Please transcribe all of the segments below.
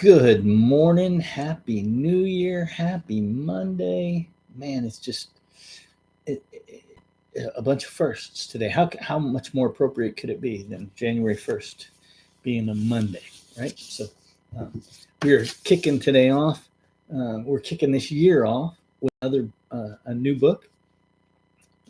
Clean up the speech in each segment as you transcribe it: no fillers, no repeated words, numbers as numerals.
Good morning. Happy New Year. Happy Monday. Man, it's just a bunch of firsts today. How much more appropriate could it be than January 1st being a Monday, right? So um, we're kicking today off. We're kicking this year off with a new book.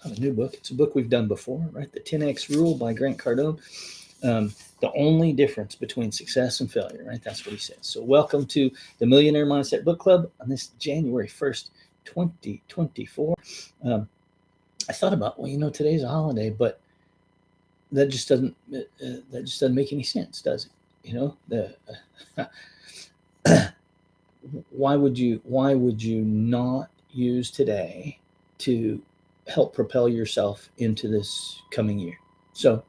Not a new book. It's a book we've done before, right? The 10X Rule by Grant Cardone. The only difference between success and failure, right? That's what he says. So welcome to the Millionaire Mindset Book Club on this January 1st, 2024. I thought about, today's a holiday, but that just doesn't make any sense, does it? Why would you not use today to help propel yourself into this coming year? So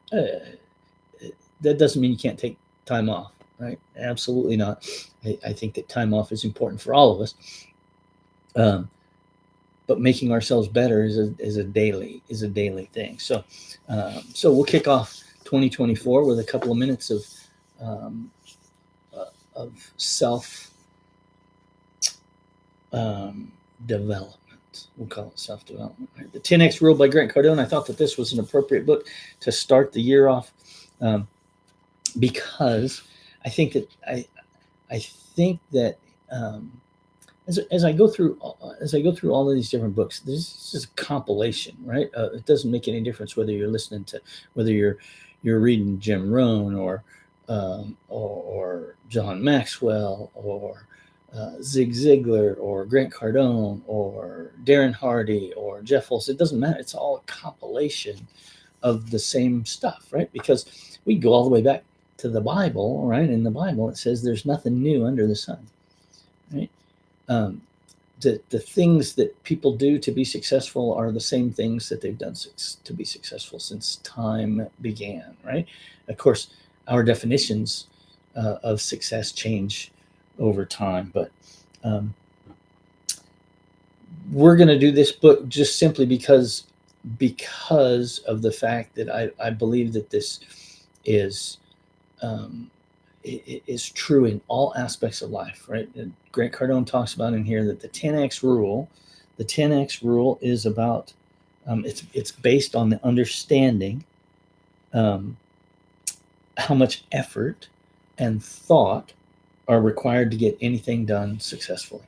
that doesn't mean you can't take time off, right? Absolutely not. I think that time off is important for all of us. But making ourselves better is a daily thing. So we'll kick off 2024 with a couple of minutes of self development. We'll call it self-development. Right? The 10X Rule by Grant Cardone. I thought that this was an appropriate book to start the year off, because I think that as I go through all of these different books, this is a compilation, right? It doesn't make any difference whether you're listening to whether you're reading Jim Rohn or John Maxwell or Zig Ziglar or Grant Cardone or Darren Hardy or Jeff Olson. It doesn't matter. It's all a compilation of the same stuff, right? Because we go all the way back to the Bible, right? In the Bible, it says there's nothing new under the sun, right? The things that people do to be successful are the same things that they've done to be successful since time began, right? Of course, our definitions of success change over time, but we're going to do this book just simply because of the fact that I believe that this is true in all aspects of life, right? And Grant Cardone talks about in here that the 10X rule is about, it's based on the understanding how much effort and thought are required to get anything done successfully,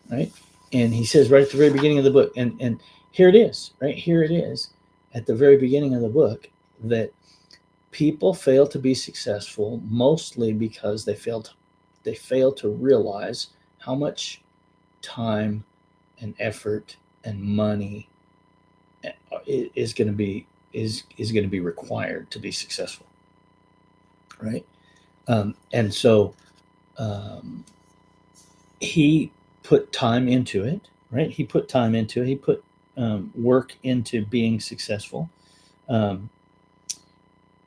right? And he says right at the very beginning of the book, and here it is, right? Here it is at the very beginning of the book, that people fail to be successful mostly because they fail to realize how much time and effort and money is going to be required to be successful, right? And so he put time into it, right? He put work into being successful.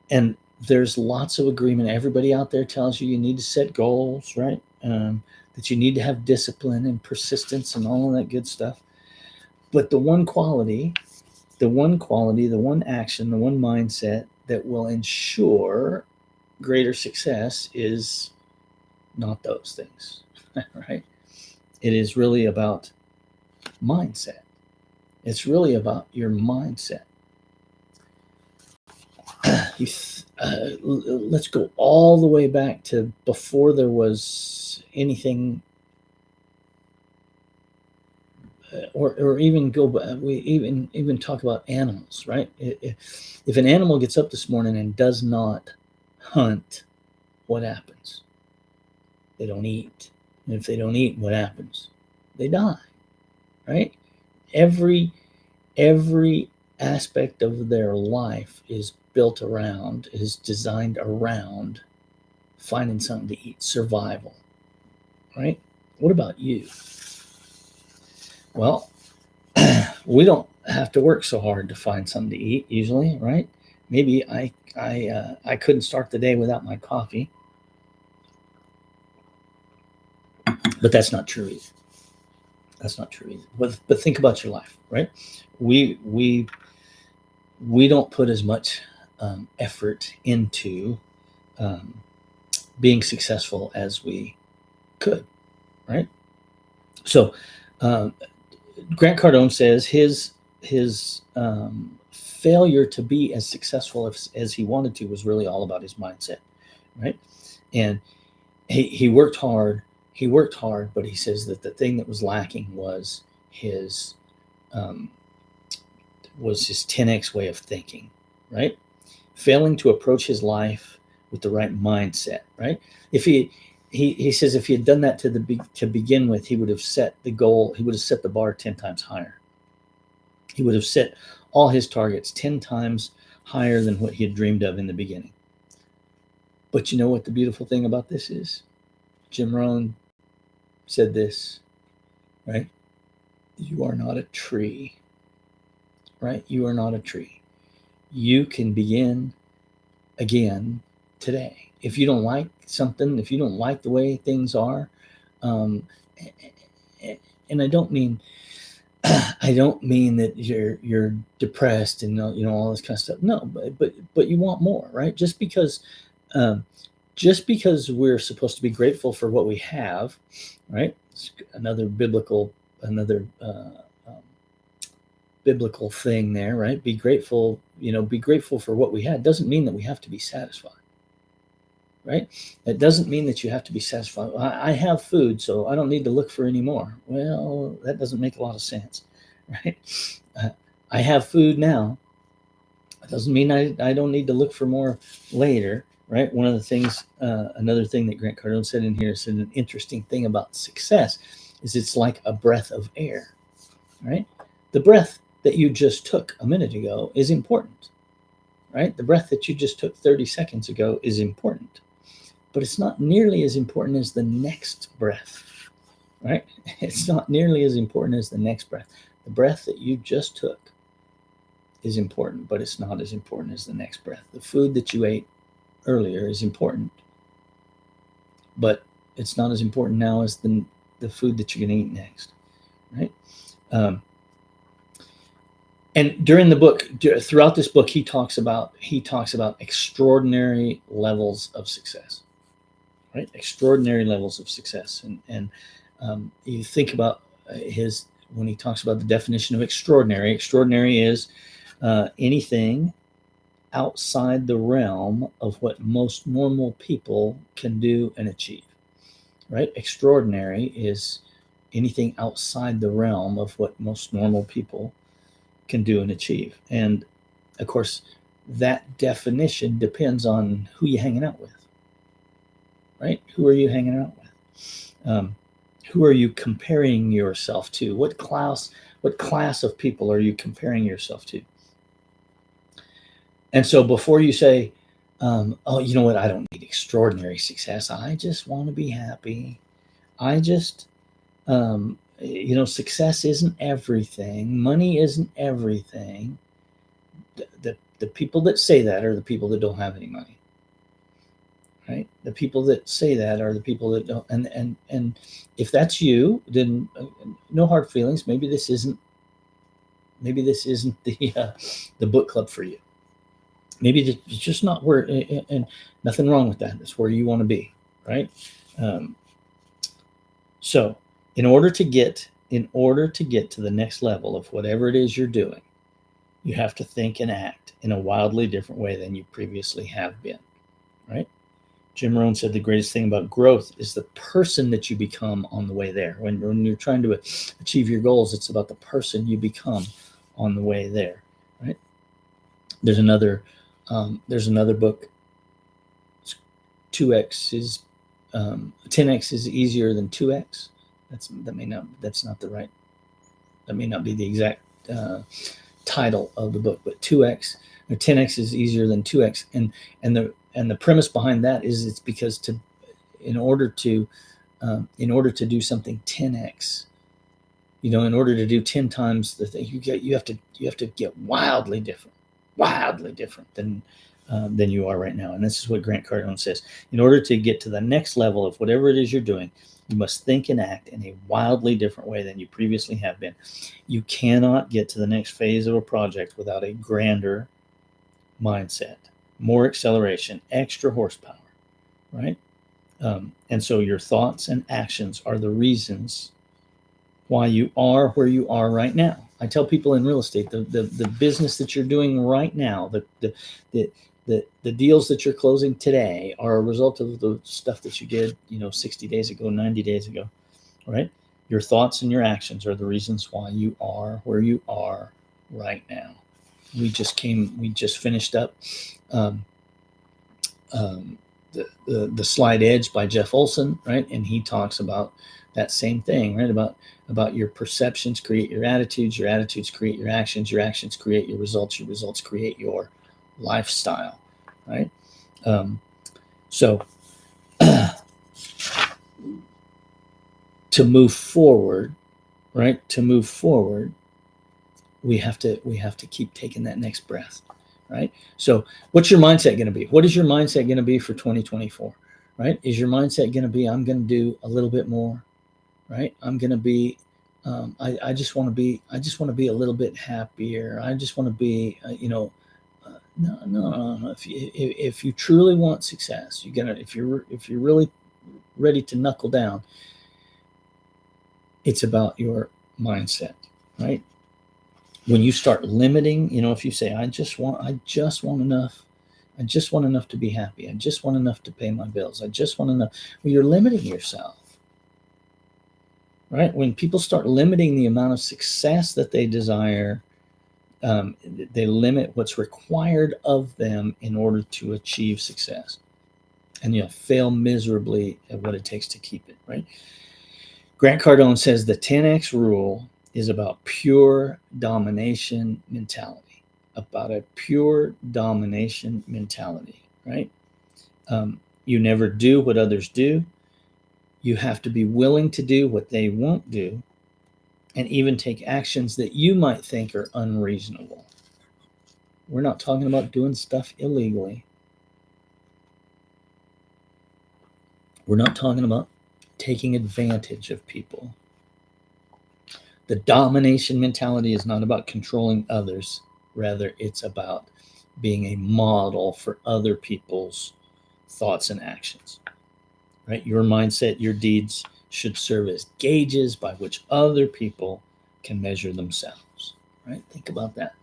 And there's lots of agreement. Everybody out there tells you need to set goals, right? That you need to have discipline and persistence and all of that good stuff. But the one quality, the one action, the one mindset that will ensure greater success is not those things, right? It is really about mindset. It's really about your mindset. Let's go all the way back to before there was anything, or even go back. We even talk about animals, right? If an animal gets up this morning and does not hunt, what happens? They don't eat. And if they don't eat, what happens? They die, right? Every aspect of their life is designed around finding something to eat, survival, right? What about you? Well, we don't have to work so hard to find something to eat usually, right? Maybe I couldn't start the day without my coffee, but that's not true either. That's not true either. But think about your life, right? We don't put as much effort into being successful as we could, right? So Grant Cardone says his failure to be as successful as he wanted to was really all about his mindset, right? And he worked hard. He worked hard, but he says that the thing that was lacking was his um, 10x way of thinking, right? Failing to approach his life with the right mindset, right? If he says if he had done that to begin with, he would have set the goal. He would have set the bar 10 times higher. He would have set all his targets 10 times higher than what he had dreamed of in the beginning. But you know what the beautiful thing about this is? Jim Rohn said this, right? You are not a tree, right? You are not a tree. You can begin again today. If you don't like something, if you don't like the way things are, um, and I don't mean that you're depressed and all this kind of stuff. No, but you want more, right? Um, just because we're supposed to be grateful for what we have, right? It's another biblical thing there, right? Be grateful, be grateful for what we had. Doesn't mean that we have to be satisfied, right? It doesn't mean that you have to be satisfied. I have food, so I don't need to look for any more. Well, that doesn't make a lot of sense, right? I have food now. It doesn't mean I don't need to look for more later, right? One of the things, another thing that Grant Cardone said in here, said an interesting thing about success is it's like a breath of air, right? The breath that you just took a minute ago is important, right? The breath that you just took 30 seconds ago is important, but it's not nearly as important as the next breath, right? It's not nearly as important as the next breath. The breath that you just took is important, but it's not as important as the next breath. The food that you ate earlier is important, but it's not as important now as the food that you're going to eat next, right? And during the book, throughout this book, he talks about extraordinary levels of success, right? Extraordinary levels of success, and you think about when he talks about the definition of extraordinary. Extraordinary is anything outside the realm of what most normal people can do and achieve, right? Extraordinary is anything outside the realm of what most normal people can do and achieve. And of course, that definition depends on who you're hanging out with, right? Who are you hanging out with? Who are you comparing yourself to? What class of people are you comparing yourself to? And so before you say, oh, you know what, I don't need extraordinary success. I just want to be happy. I just, success isn't everything. Money isn't everything. The people that say that are the people that don't have any money, right? The people that say that are the people that don't. And if that's you, then no hard feelings. Maybe this isn't the book club for you. Maybe it's just not where, and nothing wrong with that. It's where you want to be, right? So in order to get to the next level of whatever it is you're doing, you have to think and act in a wildly different way than you previously have been, right? Jim Rohn said the greatest thing about growth is the person that you become on the way there. When you're trying to achieve your goals, it's about the person you become on the way there, right? There's another book. 2x is 10x is easier than 2x. That may not be the exact title of the book, but 2x or 10x is easier than 2x, and the premise behind that is it's because in order to do something 10x, in order to do 10 times the thing, you have to get wildly different than you are right now. And this is what Grant Cardone says: in order to get to the next level of whatever it is you're doing, you must think and act in a wildly different way than you previously have been. You cannot get to the next phase of a project without a grander mindset, more acceleration, extra horsepower, right? And so your thoughts and actions are the reasons why you are where you are right now. I tell people in real estate, the business that you're doing right now, the deals that you're closing today are a result of the stuff that you did, 60 days ago, 90 days ago, right? Your thoughts and your actions are the reasons why you are where you are right now. We just finished up um, the Slight Edge by Jeff Olson, right? And he talks about that same thing, right? About your perceptions create your attitudes create your actions create your results create your lifestyle, right? So to move forward, right? To move forward, we have to keep taking that next breath, right? So what's your mindset going to be? What is your mindset going to be for 2024, right? Is your mindset going to be, I'm going to do a little bit more, right? I'm going to be, I just want to be a little bit happier. I just want to be, no. If you truly want success, if you're really ready to knuckle down, it's about your mindset, right? When you start limiting, if you say, I just want enough to be happy. I just want enough to pay my bills. I just want enough. Well, you're limiting yourself, right? When people start limiting the amount of success that they desire, they limit what's required of them in order to achieve success, and you'll fail miserably at what it takes to keep it, right? Grant Cardone says the 10X rule is about pure domination mentality, right? You never do what others do. You have to be willing to do what they won't do, and even take actions that you might think are unreasonable. We're not talking about doing stuff illegally. We're not talking about taking advantage of people. The domination mentality is not about controlling others. Rather, it's about being a model for other people's thoughts and actions, right? Your mindset, your deeds should serve as gauges by which other people can measure themselves, right? Think about that.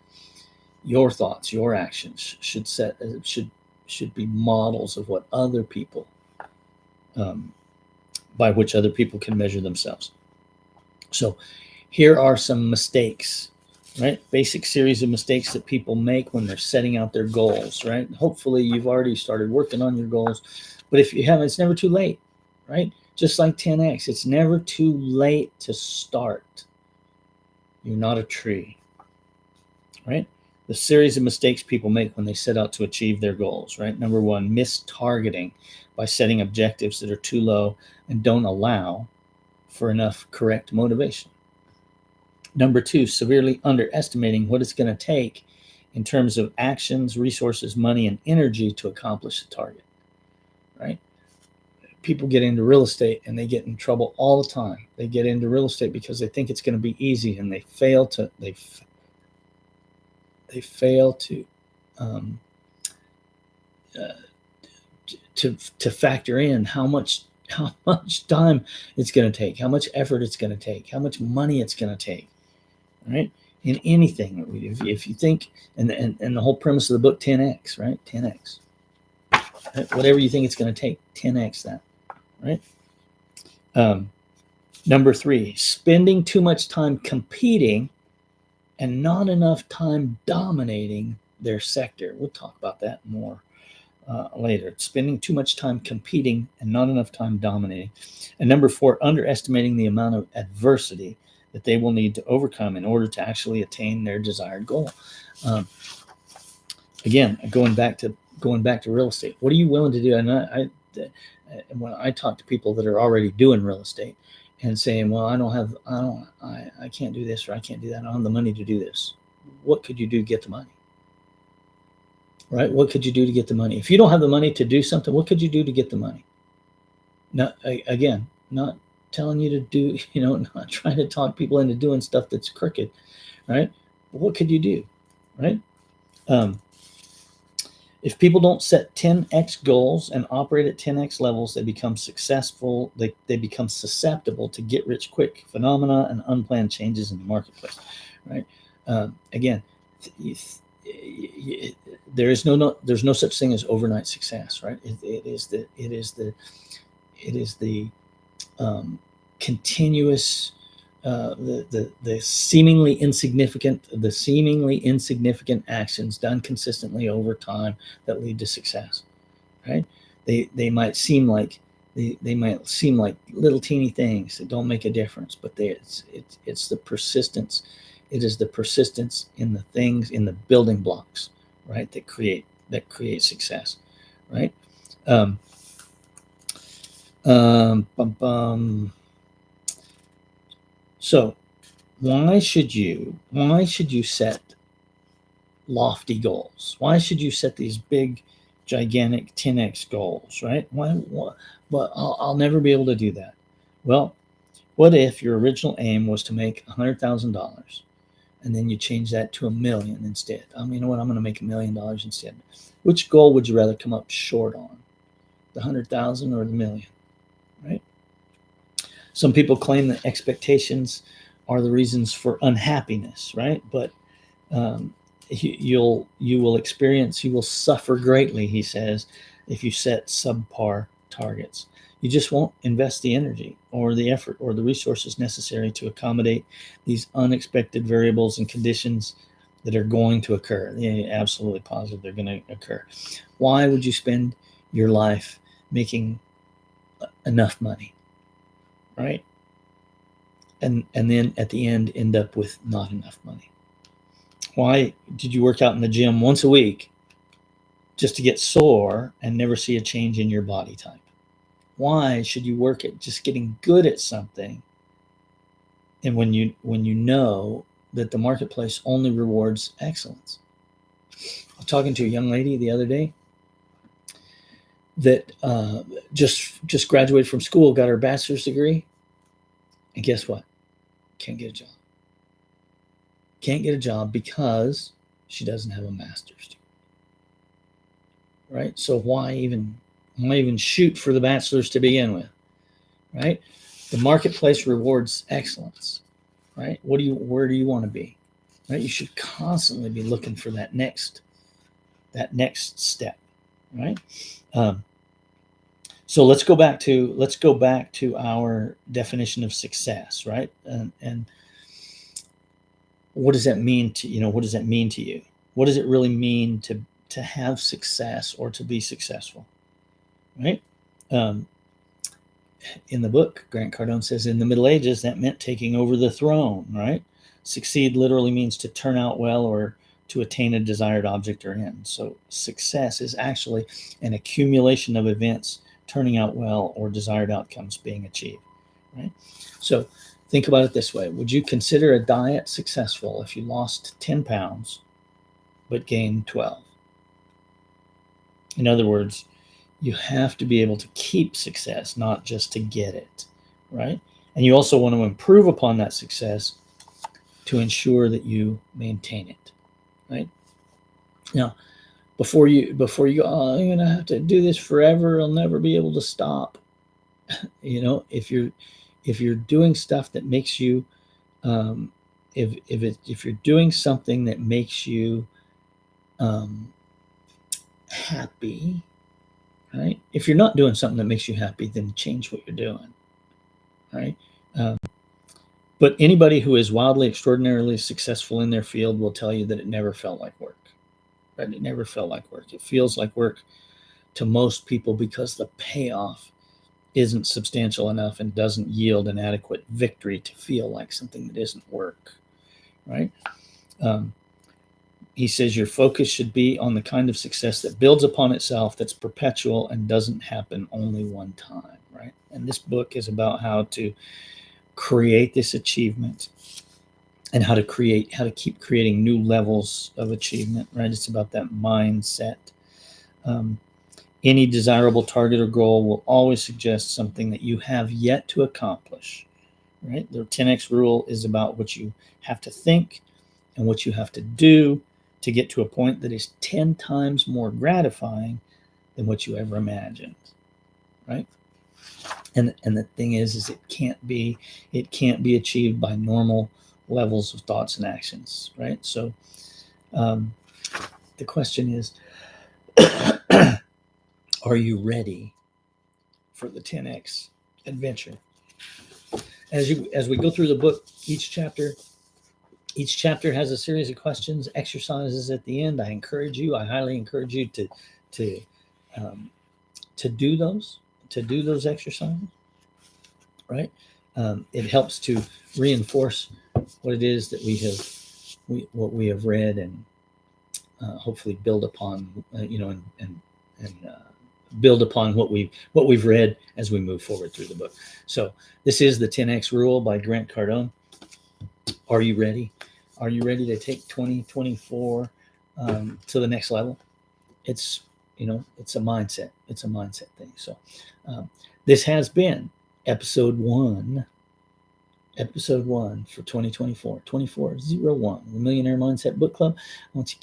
Your thoughts, your actions should be models of what other people, by which other people can measure themselves. So here are some mistakes, right? Basic series of mistakes that people make when they're setting out their goals, right? Hopefully you've already started working on your goals, but if you haven't, it's never too late, right? Just like 10X, it's never too late to start. You're not a tree, right? The series of mistakes people make when they set out to achieve their goals, right? Number one, mistargeting by setting objectives that are too low and don't allow for enough correct motivation. Number two, severely underestimating what it's going to take in terms of actions, resources, money, and energy to accomplish the target, right? People get into real estate and they get in trouble all the time. They get into real estate because they think it's going to be easy, and they fail to factor in how much time it's going to take, how much effort it's going to take, how much money it's going to take, right? In anything that we do, if you think, and the whole premise of the book, 10X, right? 10X, right? Whatever you think it's going to take, 10X that, right? Number three, spending too much time competing and not enough time dominating their sector. We'll talk about that more later. Spending too much time competing and not enough time dominating. And number four, underestimating the amount of adversity that they will need to overcome in order to actually attain their desired goal. Again, going back to real estate, what are you willing to do? And when I talk to people that are already doing real estate and saying, well, I can't do this, or I can't do that, I don't have the money to do this. What could you do to get the money? Right? What could you do to get the money? If you don't have the money to do something, what could you do to get the money? Not telling you to do, not trying to talk people into doing stuff that's crooked, right? But what could you do, right? If people don't set 10x goals and operate at 10x levels, they become successful. They become susceptible to get rich quick phenomena and unplanned changes in the marketplace, right? Again, there's no such thing as overnight success, right? It is the continuous, the seemingly insignificant actions done consistently over time that lead to success, right? They might seem like little teeny things that don't make a difference, but it's the persistence. It is the persistence in the things, in the building blocks, right, that create success, right? So why should you set lofty goals? Why should you set these big, gigantic 10x goals, right? Why? Well, I'll never be able to do that. Well, what if your original aim was to make $100,000 and then you change that to $1 million instead? You know what? I'm going to make $1 million instead. Which goal would you rather come up short on? The 100,000 or the million, right? Some people claim that expectations are the reasons for unhappiness, right? But you will suffer greatly, he says, if you set subpar targets. You just won't invest the energy or the effort or the resources necessary to accommodate these unexpected variables and conditions that are going to occur. Yeah, absolutely positive they're going to occur. Why would you spend your life making enough money, right? And then at the end up with not enough money? Why did you work out in the gym once a week just to get sore and never see a change in your body type? Why should you work at just getting good at something, and when you know that the marketplace only rewards excellence? I was talking to a young lady the other day that just graduated from school, got her bachelor's degree, and guess what? Can't get a job. Can't get a job because she doesn't have a master's degree. Right? So why even shoot for the bachelor's to begin with? Right? The marketplace rewards excellence. Right? Where do you want to be? Right? You should constantly be looking for that next step. Right? So let's go back to our definition of success. Right? And what does that mean to you? What does that mean to you? What does it really mean to have success or to be successful? Right? In the book, Grant Cardone says, in the Middle Ages, that meant taking over the throne, right? Succeed literally means to turn out well or to attain a desired object or end. So success is actually an accumulation of events turning out well or desired outcomes being achieved, right? So think about it this way. Would you consider a diet successful if you lost 10 pounds but gained 12? In other words, you have to be able to keep success, not just to get it, right? And you also want to improve upon that success to ensure that you maintain it, right? Now, before you go, oh, I'm going to have to do this forever, I'll never be able to stop. If you're doing stuff that makes you, if you're doing something that makes you happy, right? If you're not doing something that makes you happy, then change what you're doing, right? But anybody who is wildly, extraordinarily successful in their field will tell you that it never felt like work, right? It never felt like work. It feels like work to most people because the payoff isn't substantial enough and doesn't yield an adequate victory to feel like something that isn't work, right? He says your focus should be on the kind of success that builds upon itself, that's perpetual and doesn't happen only one time, right? And this book is about how to create this achievement and how to keep creating new levels of achievement, right? It's about that mindset. Any desirable target or goal will always suggest something that you have yet to accomplish, right? The 10X rule is about what you have to think and what you have to do to get to a point that is 10 times more gratifying than what you ever imagined, right? And the thing is it can't be achieved by normal levels of thoughts and actions, right? So the question is, are you ready for the 10x adventure? As we go through the book, each chapter has a series of questions, exercises at the end. I highly encourage you to do those exercises, right? It helps to reinforce what it is that we have read, and hopefully build upon, and build upon what we've read as we move forward through the book. So this is the 10X Rule by Grant Cardone. Are you ready? Are you ready to take 2024 to the next level? It's a mindset. It's a mindset thing. So this has been episode one for 2024, 2401, the Millionaire Mindset Book Club. I want you to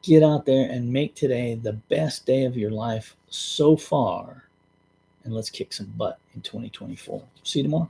get out there and make today the best day of your life so far. And let's kick some butt in 2024. See you tomorrow.